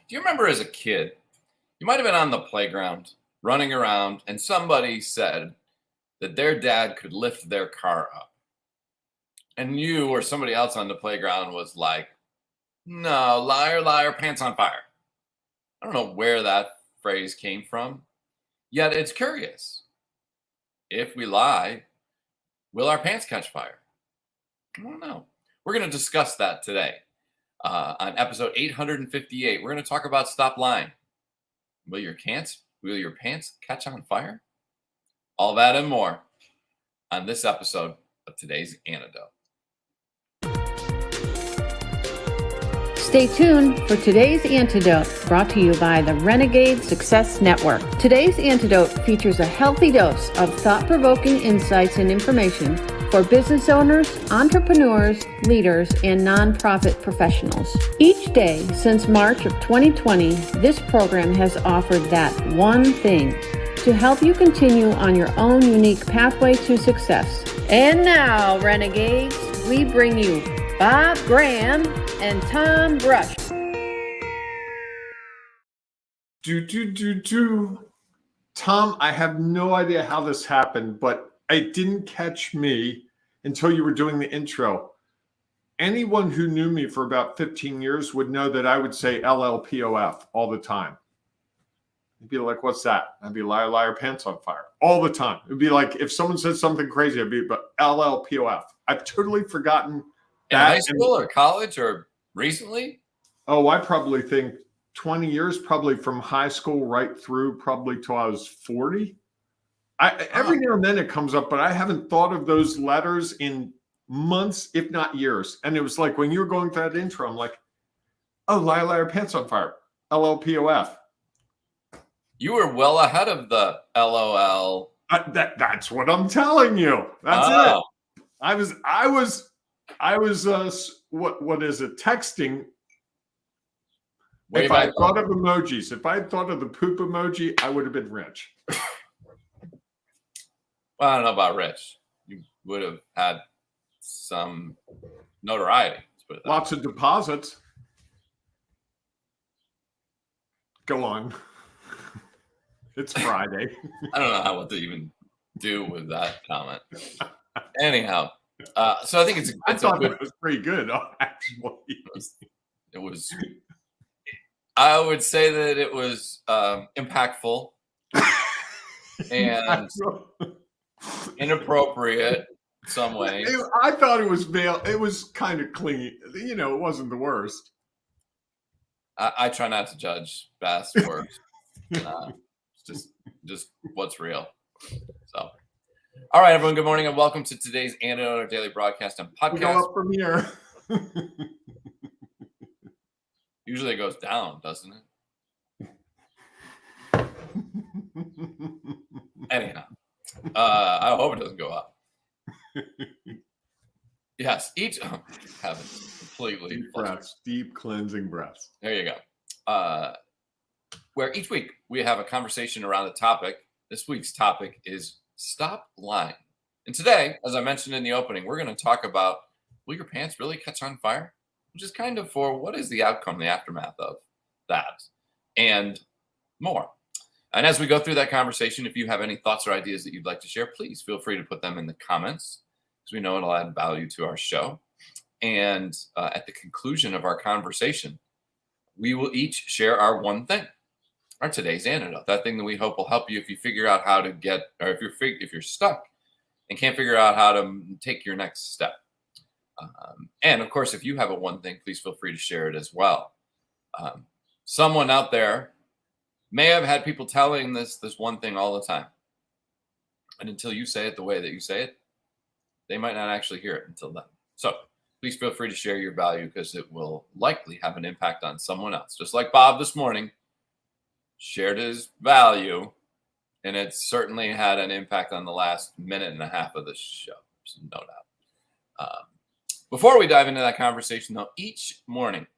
Do you remember as a kid, you might have been on the playground running around and somebody said that their dad could lift their car up. And you or somebody else on the playground was like, no, liar, liar, pants on fire. I don't know where that phrase came from, yet it's curious. If we lie, will our pants catch fire? I don't know. We're going to discuss that today on episode 858. We're going to talk about stop lying. Will your pants catch on fire? All that and more on this episode of today's Antidote. Stay tuned for today's Antidote, brought to you by the Renegade Success Network. Today's Antidote features a healthy dose of thought-provoking insights and information for business owners, entrepreneurs, leaders, and nonprofit professionals. Each day since March of 2020, this program has offered that one thing to help you continue on your own unique pathway to success. And now, Renegades, we bring you Bob Graham and Tom Brush. Tom, I have no idea how this happened, but it didn't catch me until you were doing the intro. Anyone who knew me for about 15 years would know that I would say LLPOF all the time. You'd be like, what's that? I'd be liar, liar, pants on fire all the time. It'd be like if someone said something crazy, I'd be, but LLPOF. I've totally forgotten in that. High school or college or recently? Oh, I probably think 20 years, probably from high school right through probably till I was 40. Every now and then it comes up, but I haven't thought of those letters in months, if not years. And it was like when you were going through that intro, I'm like, oh, liar, liar, pants on fire, LLPOF. You were well ahead of the LOL. That's what I'm telling you. That's it. I was what is it? Texting. If I thought of emojis, if I had thought of the poop emoji, I would have been rich. Well, I don't know about rich. You would have had some notoriety. Let's put it that Lots of deposits. Go on. It's Friday. I don't know what to even do with that comment. Anyhow, so I think I thought it was pretty good, actually. It was. I would say that it was impactful and inappropriate in some ways. I thought it was it was kind of clean. You know, it wasn't the worst. I try not to judge best worst. Just what's real. So, all right, everyone. Good morning and welcome to today's Antidote, our daily broadcast and podcast. We go up from here. Usually it goes down, doesn't it? Anyhow, I hope it doesn't go up. Yes, having completely deep cleansing breaths. There you go. Where each week we have a conversation around a topic. This week's topic is stop lying. And today, as I mentioned in the opening, we're going to talk about, will your pants really catch on fire? Which is kind of for what is the outcome, the aftermath of that, and more. And as we go through that conversation, if you have any thoughts or ideas that you'd like to share, please feel free to put them in the comments, because we know it'll add value to our show. And at the conclusion of our conversation, we will each share our one thing, our today's antidote, that thing that we hope will help you if you figure out how to get, or if you're stuck and can't figure out how to take your next step. And of course, if you have a one thing, please feel free to share it as well. Someone out there may have had people telling this one thing all the time. And until you say it the way that you say it, they might not actually hear it until then. So please feel free to share your value, because it will likely have an impact on someone else. Just like Bob this morning shared his value, and it certainly had an impact on the last minute and a half of the show. So no doubt. Before we dive into that conversation, though, each morning,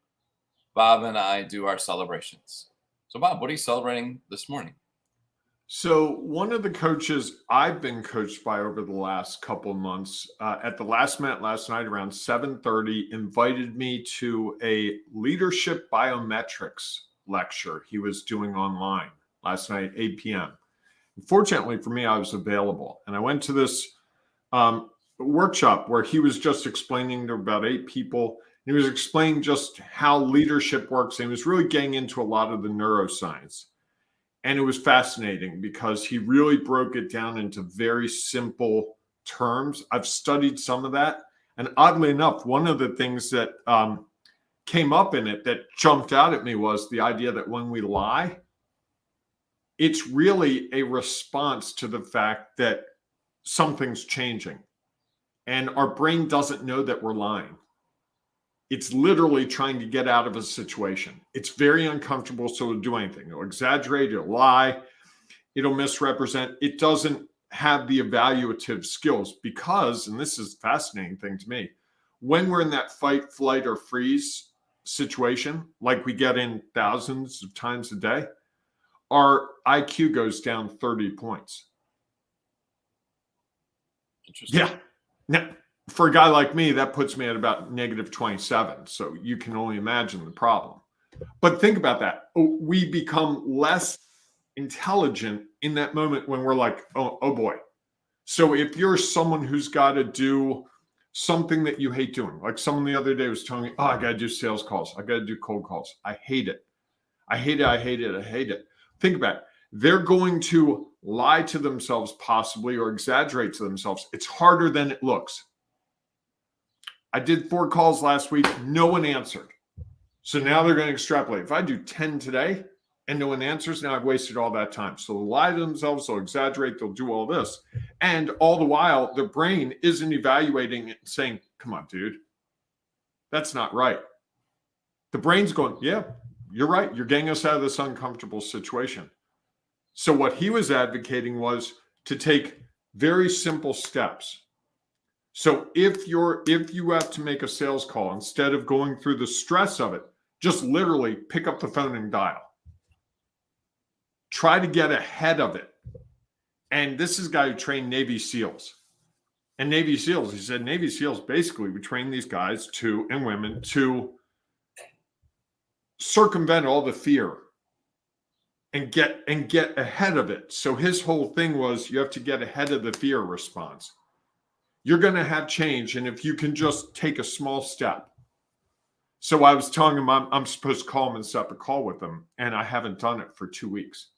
Bob and I do our celebrations. So, Bob, what are you celebrating this morning? So one of the coaches I've been coached by over the last couple of months, at the last minute last night around 7:30, invited me to a leadership biometrics lecture he was doing online last night, 8 p.m. Fortunately for me, I was available. And I went to this workshop where he was just explaining to about 8 people. He was explaining just how leadership works. And he was really getting into a lot of the neuroscience. And it was fascinating because he really broke it down into very simple terms. I've studied some of that. And oddly enough, one of the things that came up in it that jumped out at me was the idea that when we lie, it's really a response to the fact that something's changing. And our brain doesn't know that we're lying. It's literally trying to get out of a situation. It's very uncomfortable, so it'll do anything. It'll exaggerate, it'll lie, it'll misrepresent. It doesn't have the evaluative skills because, and this is a fascinating thing to me, when we're in that fight, flight, or freeze situation, like we get in thousands of times a day, our IQ goes down 30 points. Interesting. Yeah. Now, for a guy like me, that puts me at about negative 27. So you can only imagine the problem. But think about that. We become less intelligent in that moment when we're like, oh boy. So if you're someone who's got to do something that you hate doing, like someone the other day was telling me, I got to do sales calls. I got to do cold calls. I hate it. I hate it. I hate it. I hate it. Think about it. They're going to lie to themselves possibly or exaggerate to themselves. It's harder than it looks. I did 4 calls last week. No one answered. So now they're going to extrapolate. If I do 10 today and no one answers, now I've wasted all that time. So they'll lie to themselves, they'll exaggerate, they'll do all this. And all the while, the brain isn't evaluating it and saying, come on, dude, that's not right. The brain's going, yeah, you're right. You're getting us out of this uncomfortable situation. So what he was advocating was to take very simple steps. So if you have to make a sales call, instead of going through the stress of it, just literally pick up the phone and dial. Try to get ahead of it. And this is a guy who trained Navy SEALs. And Navy SEALs, he said, Navy SEALs, basically, we train these guys and women to circumvent all the fear and get ahead of it. So his whole thing was you have to get ahead of the fear response. You're going to have change. And if you can just take a small step. So I was telling him I'm supposed to call him and set up a call with him. And I haven't done it for 2 weeks.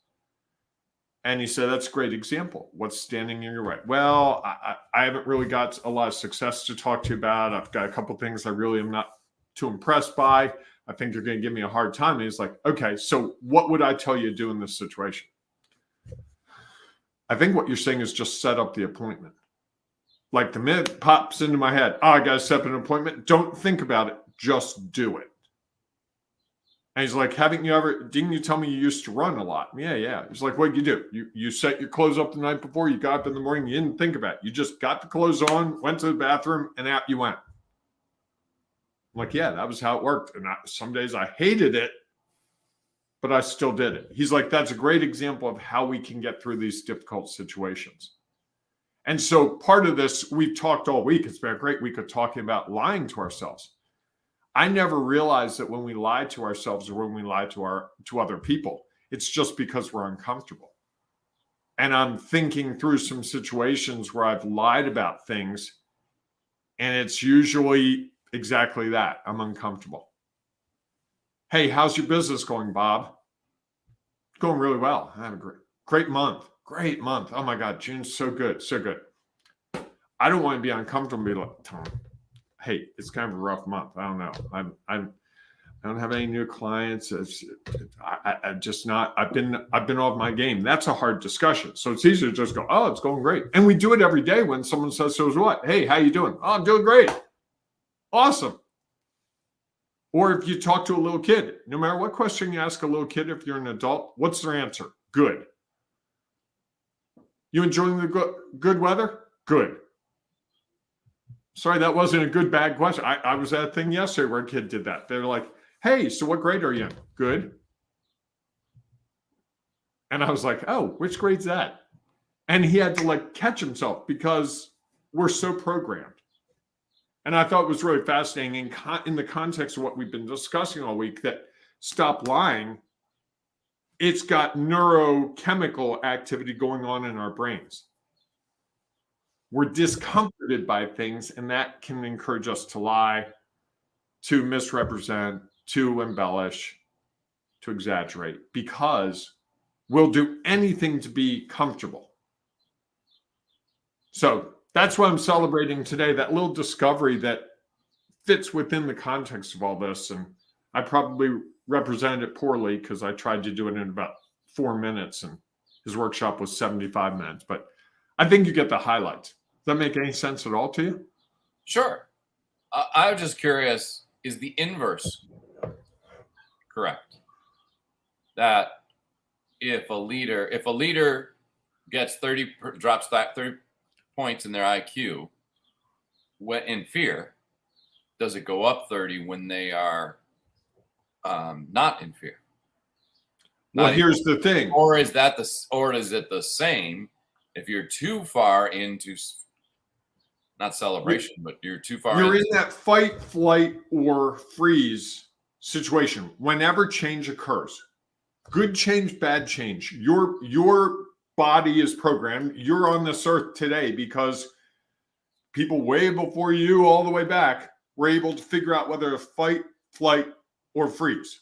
And he said, that's a great example. What's standing in your way? Well, I haven't really got a lot of success to talk to you about. I've got a couple of things I really am not too impressed by. I think you're going to give me a hard time. And he's like, okay, so what would I tell you to do in this situation? I think what you're saying is just set up the appointment. Like the minute it pops into my head, I got to set up an appointment. Don't think about it. Just do it. And he's like, didn't you tell me you used to run a lot? Yeah. He's like, what'd you do? You set your clothes up the night before, you got up in the morning, you didn't think about it. You just got the clothes on, went to the bathroom, and out you went. I'm like, yeah, that was how it worked. And some days I hated it, but I still did it. He's like, that's a great example of how we can get through these difficult situations. And so part of this, we've talked all week. It's been a great week of talking about lying to ourselves. I never realized that when we lie to ourselves or when we lie to other people, it's just because we're uncomfortable. And I'm thinking through some situations where I've lied about things, and it's usually exactly that. I'm uncomfortable. Hey, how's your business going, Bob? Going really well. I had a great month. Great month. Oh my God, June's so good. So good. I don't want to be uncomfortable and be like, Tom, hey, it's kind of a rough month. I don't know. I don't have any new clients. I've been off my game. That's a hard discussion. So it's easier to just go, oh, it's going great. And we do it every day when someone says, so is what? Hey, how you doing? Oh, I'm doing great. Awesome. Or if you talk to a little kid, no matter what question you ask a little kid, if you're an adult, what's their answer? Good. You enjoying the good weather? Good. Sorry, that wasn't a good, bad question. I was at a thing yesterday where a kid did that. They're like, hey, so what grade are you in? Good. And I was like, oh, which grade's that? And he had to catch himself because we're so programmed. And I thought it was really fascinating in the context of what we've been discussing all week, that stop lying it's got neurochemical activity going on in our brains. We're discomforted by things, and that can encourage us to lie, to misrepresent, to embellish, to exaggerate, because we'll do anything to be comfortable. So that's what I'm celebrating today, that little discovery that fits within the context of all this. And I probably represented it poorly because I tried to do it in about 4 minutes and his workshop was 75 minutes. But I think you get the highlights. Does that make any sense at all to you? Sure. I was just curious, is the inverse correct? That if a leader drops that 30 points in their IQ when in fear, does it go up 30 when they are not in fear? Well, here's the thing. Or is it the same if you're too far into not celebration, but you're too far. You're in that fight, flight, or freeze situation. Whenever change occurs, good change, bad change, your body is programmed. You're on this earth today because people way before you, all the way back, were able to figure out whether to fight, flight, or freeze.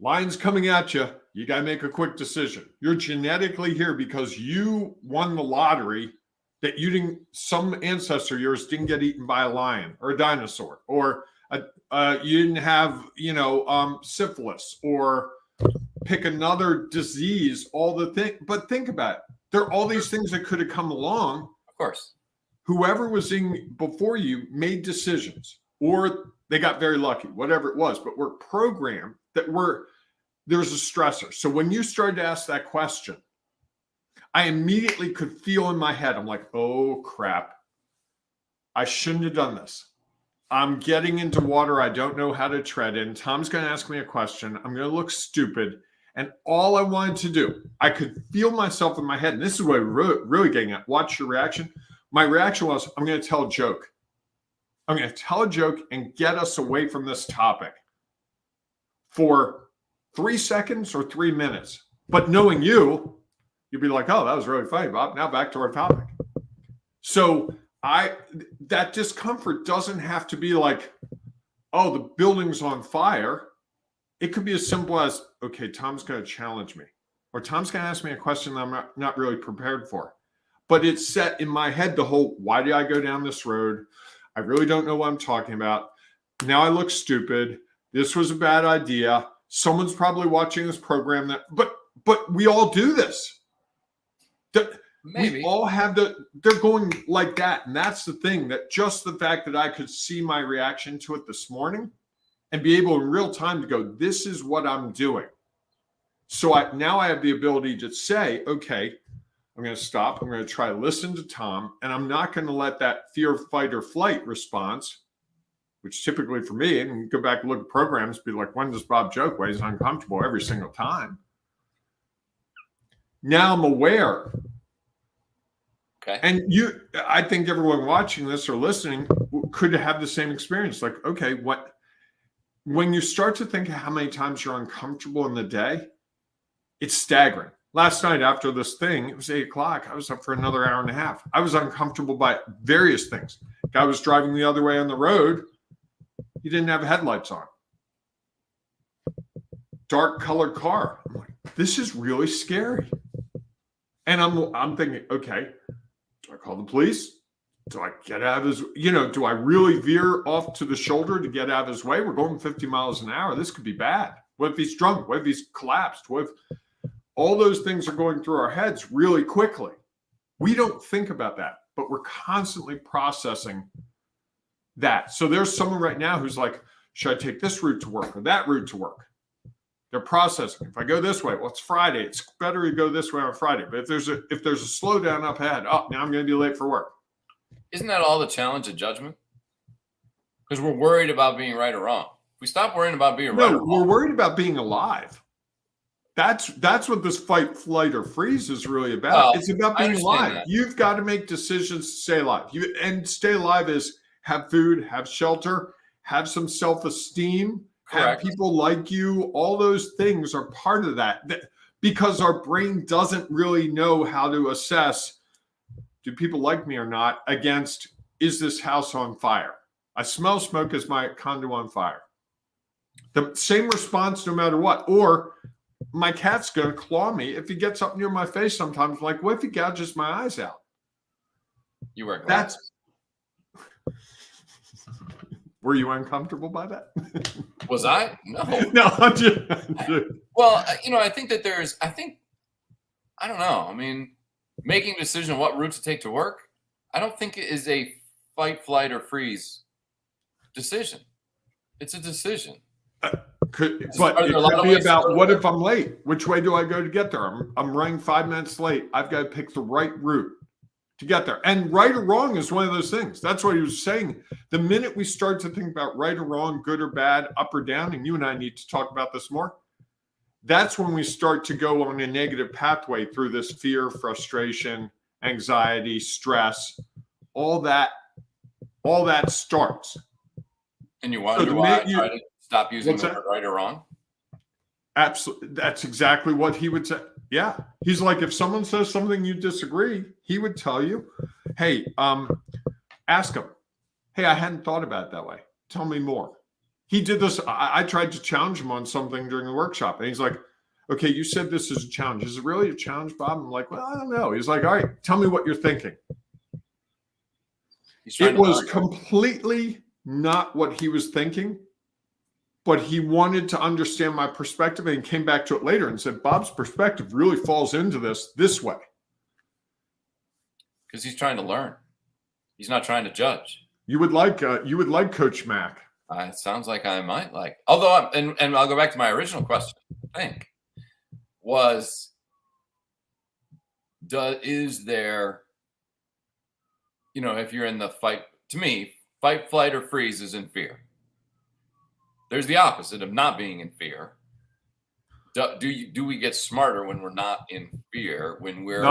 Lion's coming at you. You got to make a quick decision. You're genetically here because you won the lottery that some ancestor of yours didn't get eaten by a lion or a dinosaur, or you didn't have, syphilis, or pick another disease, but think about it. There are all these things that could have come along. Of course. Whoever was in before you made decisions, or they got very lucky, whatever it was, but we're programmed that there's a stressor. So when you started to ask that question, I immediately could feel in my head, I'm like, oh crap, I shouldn't have done this. I'm getting into water I don't know how to tread in. Tom's going to ask me a question. I'm going to look stupid. And all I wanted to do, I could feel myself in my head. And this is what I'm really getting at. Watch your reaction. My reaction was, I'm going to tell a joke. I'm going to tell a joke and get us away from this topic for 3 seconds or 3 minutes. But knowing you'd be like, oh, that was really funny, Bob. Now back to our topic. So that discomfort doesn't have to be like, oh, the building's on fire. It could be as simple as, okay, Tom's going to challenge me, or Tom's going to ask me a question that I'm not really prepared for. But it's set in my head the whole, why did I go down this road? I really don't know what I'm talking about. Now I look stupid. This was a bad idea. Someone's probably watching this program but we all do this. Maybe. We all have they're going like that. And that's the thing, that just the fact that I could see my reaction to it this morning and be able in real time to go, this is what I'm doing. So now I have the ability to say, okay, I'm going to stop. I'm going to try to listen to Tom, and I'm not going to let that fear, fight, or flight response, which typically for me, and go back and look at programs, be like, when does Bob joke? Well, he's uncomfortable every single time. Now I'm aware. Okay. And I think everyone watching this or listening could have the same experience. Like, okay, when you start to think of how many times you're uncomfortable in the day, it's staggering. Last night after this thing, it was 8:00. I was up for another hour and a half. I was uncomfortable by various things. Guy was driving the other way on the road. He didn't have headlights on. Dark colored car. I'm like, this is really scary. And I'm thinking, okay, do I call the police? Do I get out of his, do I really veer off to the shoulder to get out of his way? We're going 50 miles an hour. This could be bad. What if he's drunk? What if he's collapsed? What if all those things are going through our heads really quickly? We don't think about that, but we're constantly processing that. So there's someone right now who's like, should I take this route to work or that route to work? They're processing. If I go this way, well, it's Friday. It's better to go this way on Friday. But if there's a slowdown up ahead, now I'm going to be late for work. Isn't that all the challenge of judgment? Because we're worried about being right or wrong. If we stop worrying about being right or wrong, we're worried about being alive. That's what this fight, flight, or freeze is really about. Well, it's about being alive. That. You've got to make decisions to stay alive. And stay alive is have food, have shelter, have some self-esteem, have Correct. people like you. All those things are part of that because our brain doesn't really know how to assess, do people like me or not, against, is this house on fire? I smell smoke, is my condo on fire? The same response no matter what. Or my cat's going to claw me if he gets up near my face sometimes. Like, what if he gouges my eyes out? You wear glasses. Were you uncomfortable by that? Was I? No. No, I'm just. Well, I think that I don't know. I mean, making a decision on what route to take to work, I don't think it is a fight, flight, or freeze decision. It's a decision. But it could be about, what if I'm late? Which way do I go to get there? I'm running 5 minutes late. I've got to pick the right route to get there. And right or wrong is one of those things. That's what he was saying. The minute we start to think about right or wrong, good or bad, up or down, and you and I need to talk about this more, that's when we start to go on a negative pathway through this fear, frustration, anxiety, stress, all that starts. And you wonder why I try to stop using the word right or wrong? Absolutely. That's exactly what he would say. Yeah. He's like, if someone says something you disagree, he would tell you, hey, ask him, hey, I hadn't thought about it that way. Tell me more. He did this. I tried to challenge him on something during the workshop. And he's like, okay, you said this is a challenge. Is it really a challenge, Bob? I'm like, well, I don't know. He's like, all right, tell me what you're thinking. It was completely not what he was thinking, but he wanted to understand my perspective, and he came back to it later and said, Bob's perspective really falls into this way. Because he's trying to learn. He's not trying to judge. You would like Coach Mac. It sounds like I might like. Although, and I'll go back to my original question. I think is there, if you're in the fight, to me, fight, flight, or freeze is in fear. There's the opposite of not being in fear. Do we get smarter when we're not in fear? When we're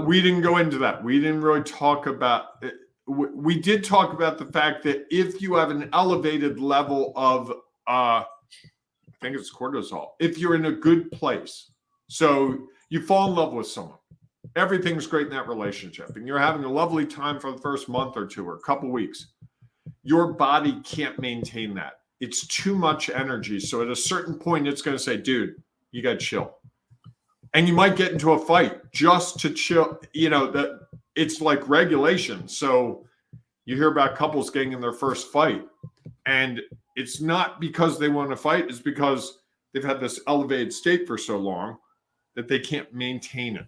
we didn't go into that. We didn't really talk about it. We did talk about the fact that if you have an elevated level of, I think it's cortisol, if you're in a good place, so you fall in love with someone, everything's great in that relationship, and you're having a lovely time for the first month or two or a couple weeks, your body can't maintain that. It's too much energy. So at a certain point, it's going to say, dude, you got to chill. And you might get into a fight just to chill. That it's like regulation. So you hear about couples getting in their first fight, and it's not because they want to fight. It's because they've had this elevated state for so long that they can't maintain it.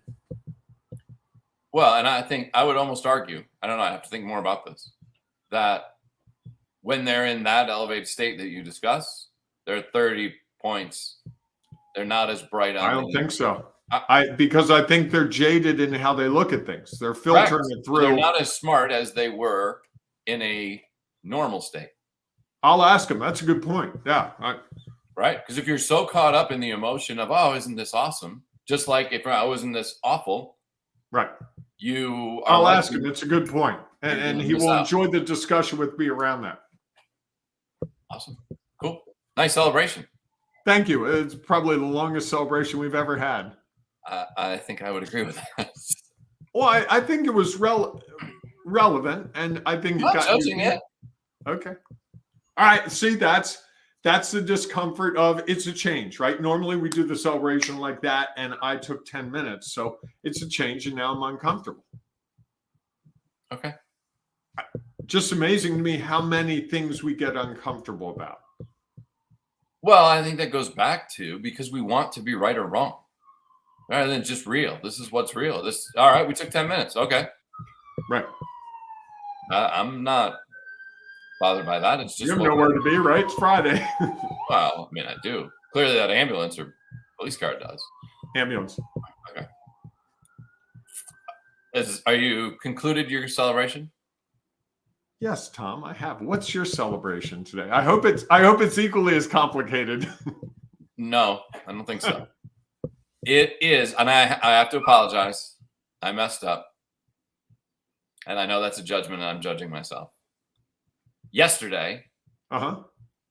Well, and I think I would almost argue, I don't know, I have to think more about this, that when they're in that elevated state that you discuss, they're 30 points. They're not as bright on. I don't think so. Because I think they're jaded in how they look at things. They're filtering it through. They're not as smart as they were in a normal state. I'll ask them. That's a good point. Yeah. Right? Because if you're so caught up in the emotion of, oh, isn't this awesome? Just like if I wasn't this awful. Right. I'll ask him. It's a good point. And he will enjoy the discussion with me around that. Awesome. Cool. Nice celebration. Thank you. It's probably the longest celebration we've ever had. I think I would agree with that. Well, I think it was relevant, and I think I'm not judging it. Okay. All right. See, that's the discomfort of it's a change, right? Normally we do the celebration like that, and I took 10 minutes, so it's a change, and now I'm uncomfortable. Okay. Just amazing to me how many things we get uncomfortable about. Well, I think that goes back to because we want to be right or wrong rather than just real. This is what's real. All right, we took 10 minutes. Okay. Right. I'm not bothered by that. It's just you have nowhere to be, right? It's Friday. Well, I mean, I do. Clearly that ambulance or police car does. Ambulance. Okay. Are you concluded your celebration? Yes, Tom, I have. What's your celebration today? I hope it's equally as complicated. No, I don't think so. It is, and I have to apologize. I messed up. And I know that's a judgment, and I'm judging myself. Yesterday,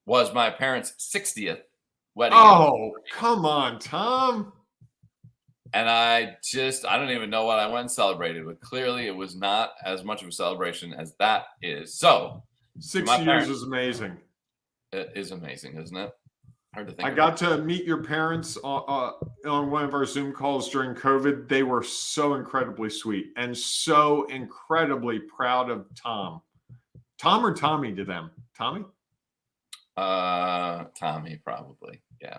was my parents' 60th wedding. Oh, come on, Tom. And I don't even know what I went and celebrated, but clearly it was not as much of a celebration as that is. So 6 years is amazing. It is amazing, isn't it? Hard to think. I got to meet your parents on one of our Zoom calls during COVID. They were so incredibly sweet and so incredibly proud of Tom. Tom or Tommy to them? Tommy? Tommy, probably. Yeah.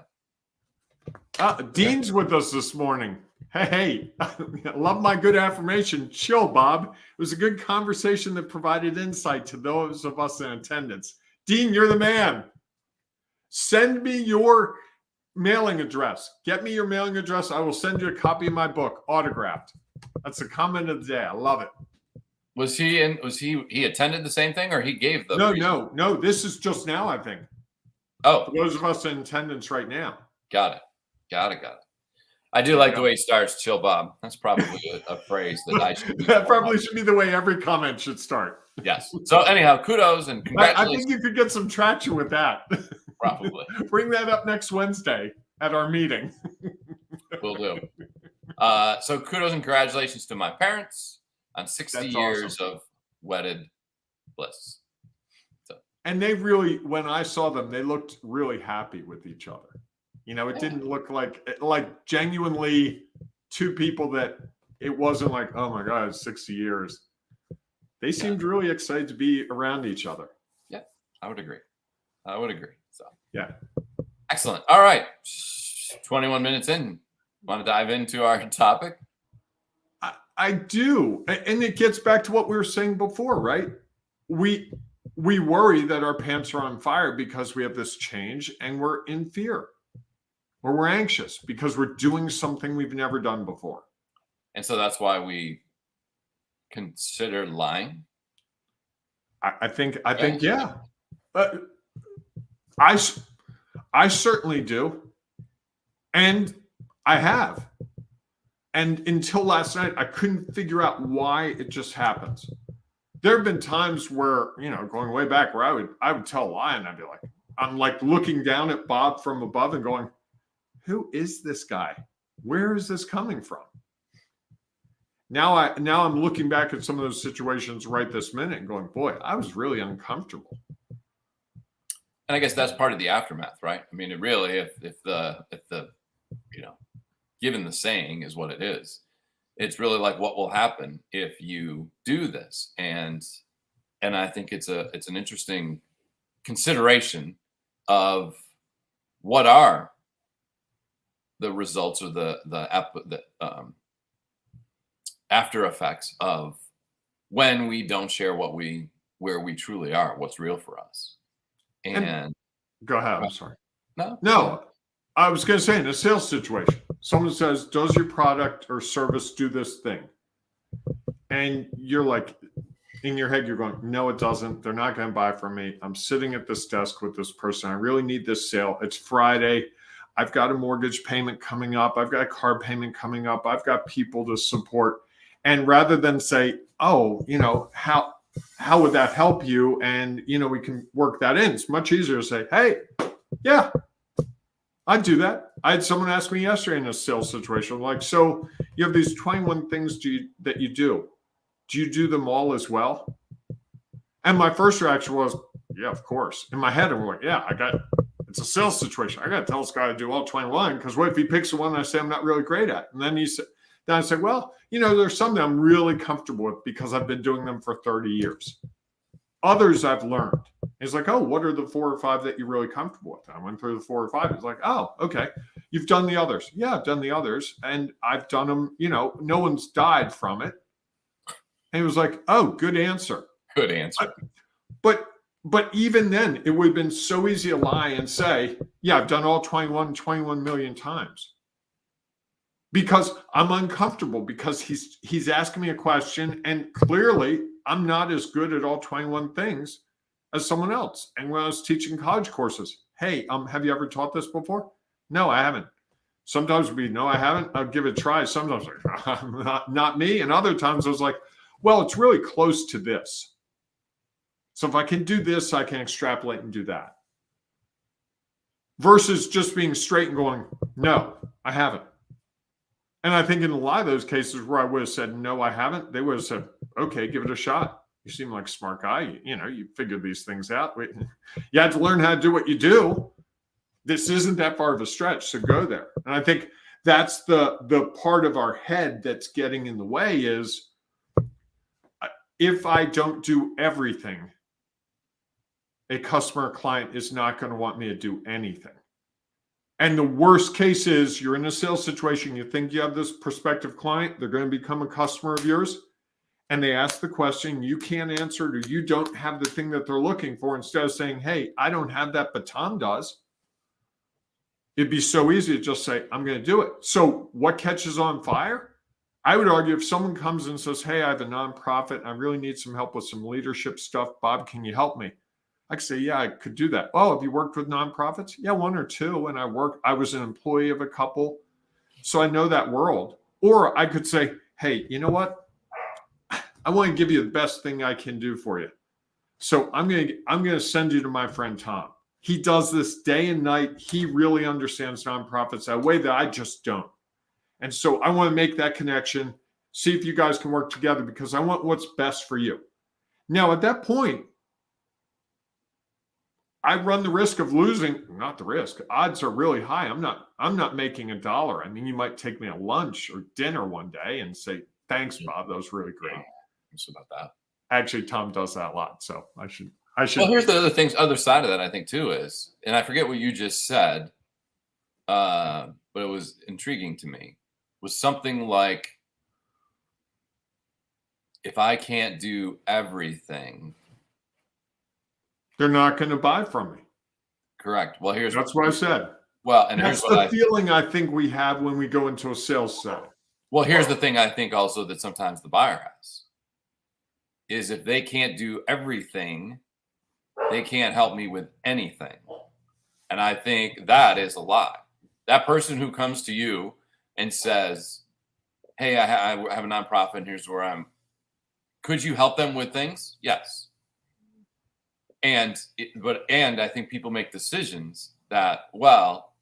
Dean's with us this morning. Hey, I love my good affirmation. Chill, Bob. It was a good conversation that provided insight to those of us in attendance. Dean, you're the man. Send me your mailing address. Get me your mailing address. I will send you a copy of my book, autographed. That's the comment of the day. I love it. He attended the same thing, or he gave the No. This is just now, I think. Oh, for those of us in attendance right now. Got it. I do like the way he starts, chill, Bob. That's probably a phrase that I should. That probably should be the way every comment should start. Yes. So anyhow, kudos and congratulations. I think you could get some traction with that. Probably. Bring that up next Wednesday at our meeting. Will do. So kudos and congratulations to my parents on 60 years of wedded bliss. And they really, when I saw them, they looked really happy with each other. You know, it didn't look like genuinely two people that it wasn't like, oh my God, 60 years. They seemed really excited to be around each other. Yeah, I would agree. So, yeah. Excellent. All right. 21 minutes in. Want to dive into our topic? I do. And it gets back to what we were saying before, right? We worry that our pants are on fire because we have this change and we're in fear. Or we're anxious because we're doing something we've never done before. And so that's why we consider lying. I think, yeah. I certainly do. And I have. And until last night, I couldn't figure out why it just happens. There have been times where, going way back, where I would tell a lie and I'd be like, I'm like looking down at Bob from above and going, who is this guy? Where is this coming from? Now I'm looking back at some of those situations right this minute and going, boy, I was really uncomfortable. And I guess that's part of the aftermath, right? I mean, it really, if the given the saying is what it is, it's really like what will happen if you do this. And I think it's an interesting consideration of what are the results or the after effects of when we don't share where we truly are, what's real for us. And go ahead. I'm sorry. No. I was going to say, in a sales situation, someone says, does your product or service do this thing? And you're like, in your head, you're going, no, it doesn't. They're not going to buy from me. I'm sitting at this desk with this person. I really need this sale. It's Friday. I've got a mortgage payment coming up. I've got a car payment coming up. I've got people to support. And rather than say, oh, how would that help you? And, we can work that in. It's much easier to say, hey, yeah, I'd do that. I had someone ask me yesterday in a sales situation, like, so you have these 21 things that you do. Do you do them all as well? And my first reaction was, yeah, of course. In my head, I'm like, yeah, it's a sales situation. I got to tell this guy to do all 21 because what if he picks the one I say I'm not really great at? And then I said, well, there's some that I'm really comfortable with because I've been doing them for 30 years. Others I've learned. He's like, oh, what are the 4 or 5 that you're really comfortable with? I went through the 4 or 5. He's like, oh, okay. You've done the others. Yeah, I've done the others. And I've done them, no one's died from it. And he was like, oh, good answer. Good answer. But even then, it would have been so easy to lie and say, yeah, I've done all 21 million times. Because I'm uncomfortable because he's asking me a question and clearly I'm not as good at all 21 things as someone else. And when I was teaching college courses, hey, have you ever taught this before? No, I haven't. Sometimes no, I haven't. I'll give it a try. Sometimes like, not me. And other times I was like, well, it's really close to this. So if I can do this, I can extrapolate and do that. versus just being straight and going, no, I haven't. And I think in a lot of those cases where I would have said, no, I haven't, they would have said, okay, give it a shot. You seem like a smart guy. You figure these things out. You had to learn how to do what you do. This isn't that far of a stretch, so go there. And I think that's the part of our head that's getting in the way is, if I don't do everything, a customer or client is not going to want me to do anything. And the worst case is you're in a sales situation, you think you have this prospective client, they're going to become a customer of yours, and they ask the question, you can't answer it, or you don't have the thing that they're looking for. Instead of saying, hey, I don't have that, but Tom does. It'd be so easy to just say, I'm going to do it. So what catches on fire? I would argue if someone comes and says, hey, I have a nonprofit, and I really need some help with some leadership stuff. Bob, can you help me? I could say, yeah, I could do that. Oh, have you worked with nonprofits? Yeah, one or two. And I was an employee of a couple. So I know that world. Or I could say, hey, you know what? I want to give you the best thing I can do for you. So I'm going to send you to my friend Tom. He does this day and night. He really understands nonprofits a way that I just don't. And so I want to make that connection, see if you guys can work together, because I want what's best for you. Now, at that point, I run the risk of losing, not the risk. Odds are really high. I'm not making $1. I mean, you might take me to lunch or dinner one day and say, thanks, Bob. That was really great. It's about that. Actually, Tom does that a lot. So I should. Well, here's the other side of that, I think, too, is, and I forget what you just said, but it was intriguing to me, was something like, if I can't do everything, they're not going to buy from me. Correct. Well, that's what I said. Well, and that's the feeling I think we have when we go into a sales setting. Well, here's the thing I think also that sometimes the buyer has, is if they can't do everything, they can't help me with anything. And I think that is a lie. That person who comes to you and says, hey, I have a nonprofit and here's where I'm. Could you help them with things? Yes. And I think people make decisions that, well,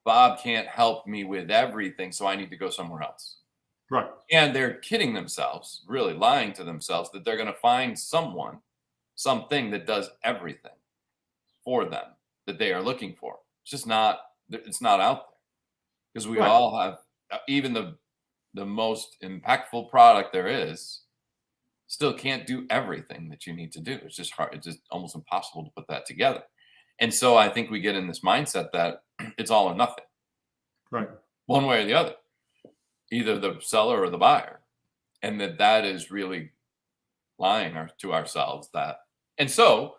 Bob can't help me with everything, so I need to go somewhere else. Right. And they're kidding themselves, really lying to themselves, that they're going to find something that does everything for them that they are looking for. It's not out there, because we all have, even the most impactful product there is, still can't do everything that you need to do. It's just hard. It's just almost impossible to put that together. And so I think we get in this mindset that it's all or nothing. Right. One way or the other, either the seller or the buyer. And that is really lying to ourselves that. And so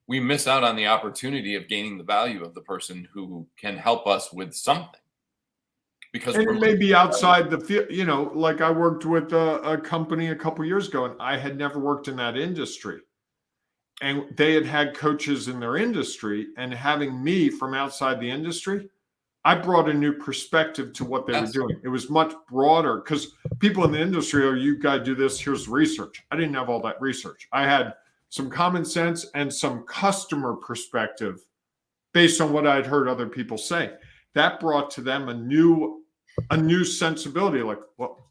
we miss out on the opportunity of gaining the value of the person who can help us with something. Because it may be outside the field, like I worked with a company a couple of years ago, and I had never worked in that industry. And they had coaches in their industry, and having me from outside the industry, I brought a new perspective to what they were doing. It was much broader, because people in the industry are, you got to do this, here's research. I didn't have all that research. I had some common sense and some customer perspective based on what I'd heard other people say. That brought to them a new sensibility, like, well,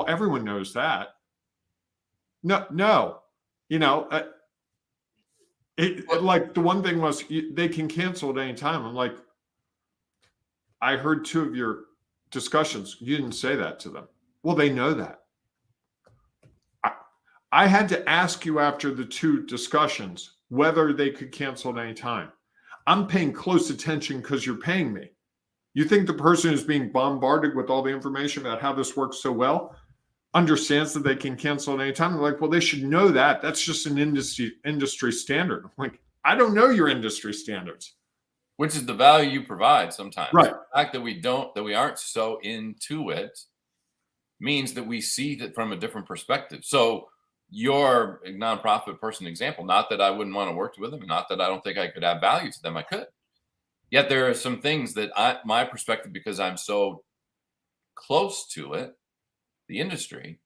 everyone knows that. No, like the one thing was they can cancel at any time. I'm like, I heard 2 of your discussions. You didn't say that to them. Well, they know that. I had to ask you after the 2 discussions whether they could cancel at any time. I'm paying close attention because you're paying me. You think the person who's being bombarded with all the information about how this works so well understands that they can cancel at any time? They're like, well, they should know that. That's just an industry standard. I'm like, I don't know your industry standards. Which is the value you provide sometimes. Right. The fact that we aren't so into it means that we see that from a different perspective. So your nonprofit person example, not that I wouldn't want to work with them, not that I don't think I could add value to them, I could. Yet there are some things that my perspective, because I'm so close to it, the industry,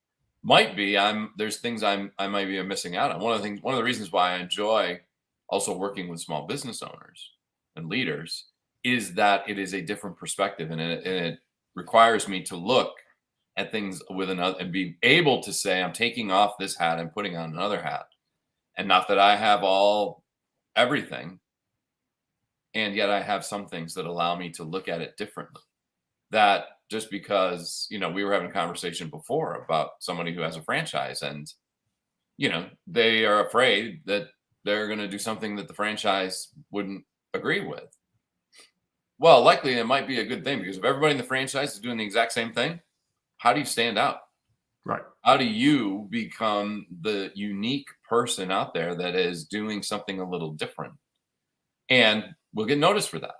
might be there's things I might be missing out on. One of the reasons why I enjoy also working with small business owners and leaders is that it is a different perspective, and it requires me to look at things with another and be able to say, I'm taking off this hat and putting on another hat. And not that I have everything, and yet I have some things that allow me to look at it differently. That just because, we were having a conversation before about somebody who has a franchise, and, they are afraid that they're going to do something that the franchise wouldn't agree with. Well, likely it might be a good thing, because if everybody in the franchise is doing the exact same thing, how do you stand out? Right. How do you become the unique person out there that is doing something a little different? And we'll get noticed for that.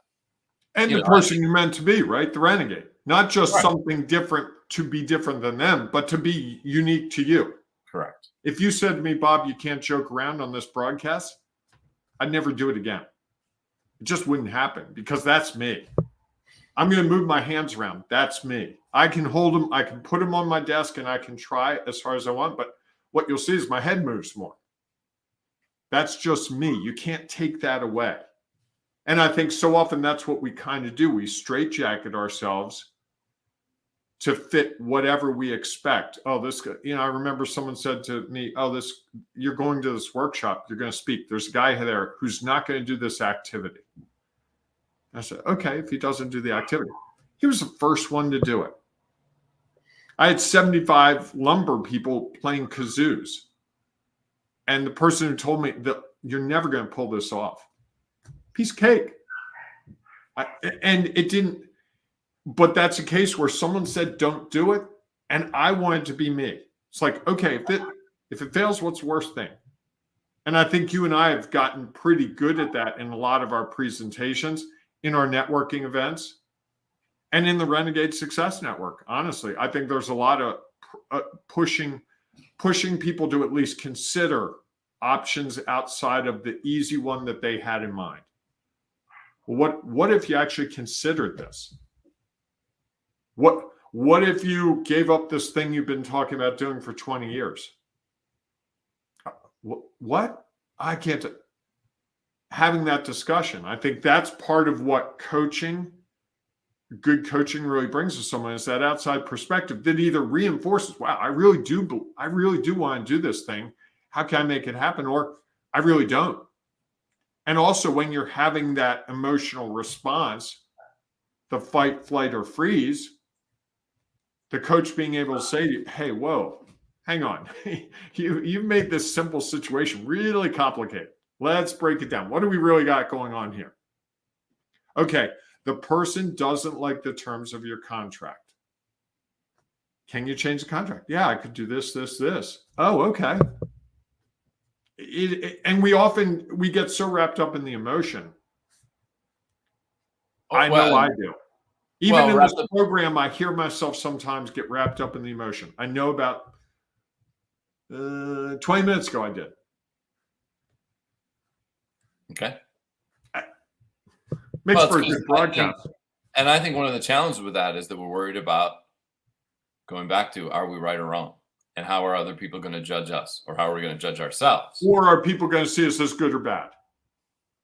And the person you're meant to be, right? The renegade. Not just Right. something different to be different than them, but to be unique to you. Correct. If you said to me, Bob, you can't joke around on this broadcast, I'd never do it again. It just wouldn't happen, because that's me. I'm going to move my hands around. That's me. I can hold them. I can put them on my desk, and I can try as hard as I want. But what you'll see is my head moves more. That's just me. You can't take that away. And I think so often that's what we kind of do. We straitjacket ourselves to fit whatever we expect. Oh, this, I remember someone said to me, you're going to this workshop, you're going to speak. There's a guy there who's not going to do this activity. I said, okay, if he doesn't do the activity. He was the first one to do it. I had 75 lumber people playing kazoos. And the person who told me that you're never going to pull this off. Piece of cake. And it didn't, but that's a case where someone said, don't do it. And I wanted to be me. It's like, okay, if it fails, what's the worst thing? And I think you and I have gotten pretty good at that in a lot of our presentations, in our networking events, and in the Renegade Success Network. Honestly, I think there's a lot of pushing people to at least consider options outside of the easy one that they had in mind. What if you actually considered this? What if you gave up this thing you've been talking about doing for 20 years? What? I can't. Having that discussion, I think that's part of what good coaching really brings to someone, is that outside perspective that either reinforces, wow, I really do want to do this thing. How can I make it happen? Or I really don't. And also, when you're having that emotional response, the fight, flight, or freeze, the coach being able to say to you, hey, whoa, hang on. You've made this simple situation really complicated. Let's break it down. What do we really got going on here? Okay, the person doesn't like the terms of your contract. Can you change the contract? Yeah, I could do this, this, this. Oh, okay. And we get so wrapped up in the emotion. I know I do. Even in this program, I hear myself sometimes get wrapped up in the emotion. I know about 20 minutes ago I did. Okay. Makes for a good broadcast. And I think one of the challenges with that is that we're worried about going back to, are we right or wrong? And how are other people going to judge us? Or how are we going to judge ourselves? Or are people going to see us as good or bad?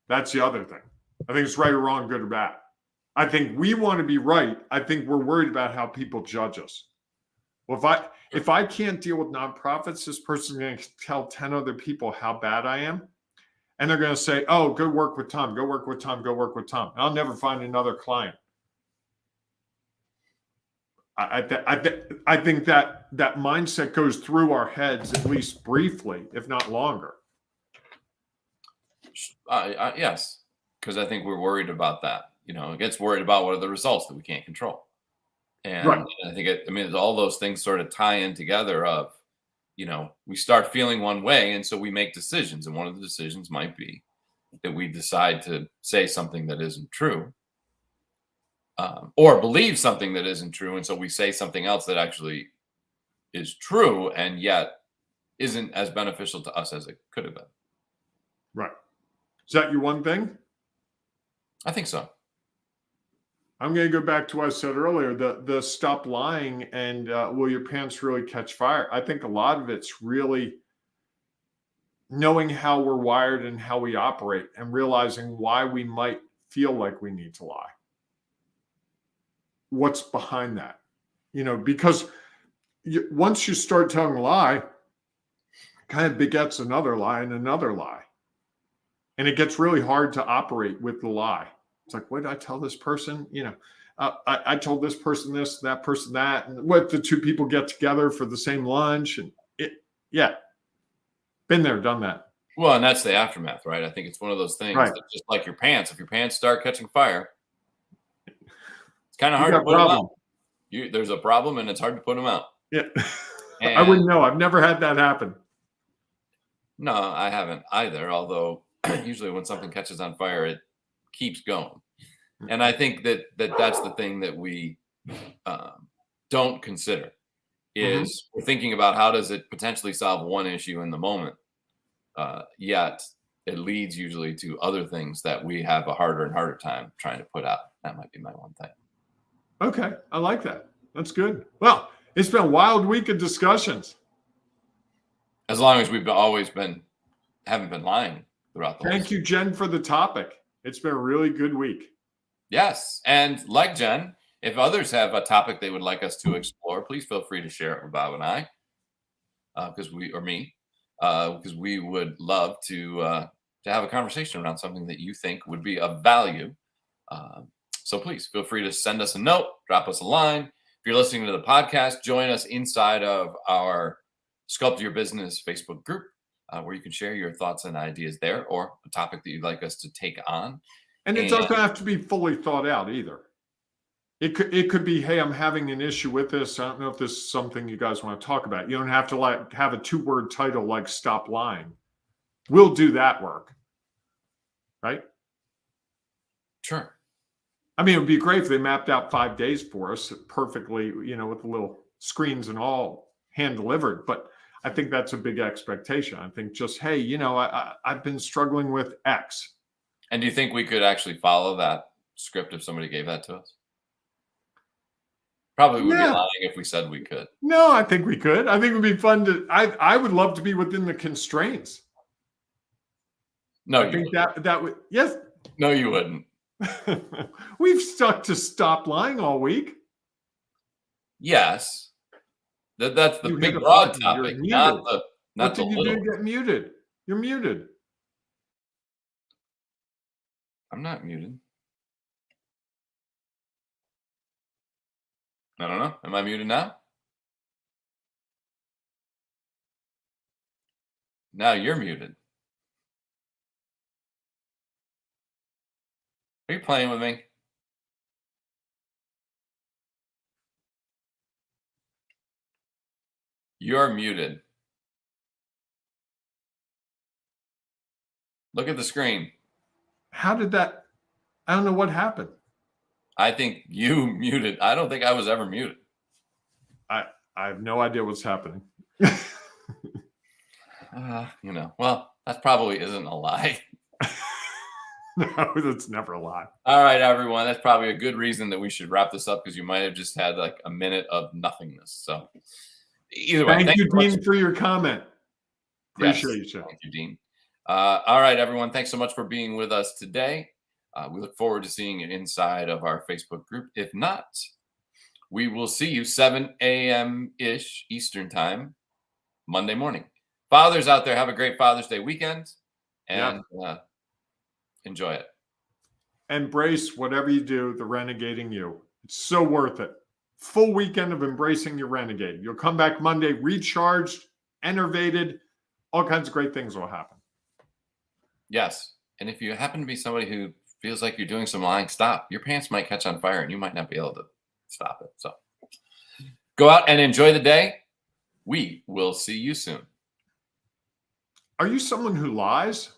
That's the other thing. I think it's right or wrong, good or bad. I think we want to be right. I think we're worried about how people judge us. Well, if I can't deal with nonprofits, this person's going to tell 10 other people how bad I am. And they're going to say, oh, go work with Tom, go work with Tom, go work with Tom. And I'll never find another client. I think that mindset goes through our heads, at least briefly, if not longer. Yes, because I think we're worried about that. It gets worried about what are the results that we can't control. And right. I think all those things sort of tie in together of, we start feeling one way, and so we make decisions. And one of the decisions might be that we decide to say something that isn't true, or believe something that isn't true. And so we say something else that actually is true and yet isn't as beneficial to us as it could have been. Right. Is that your one thing? I think so. I'm going to go back to what I said earlier, the stop lying and will your pants really catch fire? I think a lot of it's really knowing how we're wired and how we operate and realizing why we might feel like we need to lie? What's behind that? Because once you start telling a lie, kind of begets another lie and another lie. And it gets really hard to operate with the lie. It's like, what did I tell this person? I told this person this, that person that, and what the two people get together for the same lunch. And been there, done that. Well, and that's the aftermath, right? I think it's one of those things Right. that just like your pants, if your pants start catching fire, it's kind of hard got to put them problem. out. There's a problem and it's hard to put them out. Yeah. And I wouldn't know. I've never had that happen. No, I haven't either. Although usually when something catches on fire, it keeps going. And I think that's the thing that we don't consider is we're thinking about how does it potentially solve one issue in the moment. Yet it leads usually to other things that we have a harder and harder time trying to put out. That might be my one thing. Okay. I like that. That's good. Well, it's been a wild week of discussions. As long as we've haven't been lying throughout the Thank you, Jen, for the topic. It's been a really good week. Yes. And like Jen, if others have a topic they would like us to explore, please feel free to share it with Bob and I, because we would love to have a conversation around something that you think would be of value. So please feel free to send us a note, drop us a line. If you're listening to the podcast, join us inside of our Sculpt Your Business Facebook group, where you can share your thoughts and ideas there, or a topic that you'd like us to take on. And it doesn't have to be fully thought out either. It could be, hey, I'm having an issue with this. I don't know if this is something you guys want to talk about. You don't have to have a 2-word title like Stop Lying. We'll do that work. Right? Sure. I mean, it would be great if they mapped out 5 days for us perfectly, with the little screens and all hand delivered. But I think that's a big expectation. I think just, hey, I've been struggling with X. And do you think we could actually follow that script if somebody gave that to us? Probably would be lying if we said we could. No, I think we could. I think it would be fun to. I would love to be within the constraints. No, I think that would. Yes. No, you wouldn't. We've stuck to Stop Lying all week. Yes, that's the big hit a broad button, topic, you're not muted. the What did you little. do to get muted? You're muted. I'm not muted. I don't know. Am I muted now? Now you're muted. Are you playing with me? You're muted. Look at the screen. How did that? I don't know what happened. I think you muted. I don't think I was ever muted. I have no idea what's happening. Well, that probably isn't a lie. No, that's never a lie. All right, everyone. That's probably a good reason that we should wrap this up because you might have just had like a minute of nothingness. So either way, thank you, Dean, for your comment. Appreciate you. Thank you, Dean. All right, everyone. Thanks so much for being with us today. We look forward to seeing you inside of our Facebook group. If not, we will see you 7 a.m.-ish Eastern time, Monday morning. Fathers out there, have a great Father's Day weekend and enjoy it. Embrace whatever you do, the renegading you. It's so worth it. Full weekend of embracing your renegade. You'll come back Monday recharged, enervated. All kinds of great things will happen. Yes. And if you happen to be somebody who feels like you're doing some lying, stop. Your pants might catch on fire and you might not be able to stop it. So go out and enjoy the day. We will see you soon. Are you someone who lies?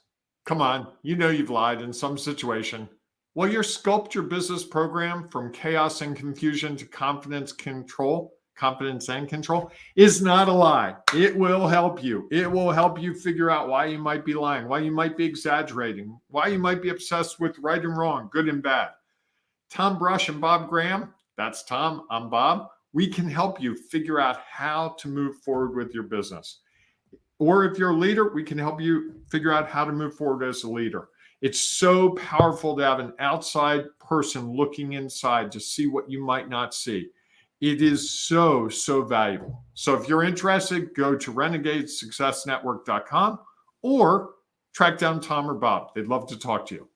Come on, you've lied in some situation. Well, your Sculpt Your Business program, from chaos and confusion to confidence and control, is not a lie. It will help you. It will help you figure out why you might be lying, why you might be exaggerating, why you might be obsessed with right and wrong, good and bad. Tom Brush and Bob Graham, that's Tom, I'm Bob. We can help you figure out how to move forward with your business. Or if you're a leader, we can help you figure out how to move forward as a leader. It's so powerful to have an outside person looking inside to see what you might not see. It is so, so valuable. So if you're interested, go to renegadesuccessnetwork.com or track down Tom or Bob. They'd love to talk to you.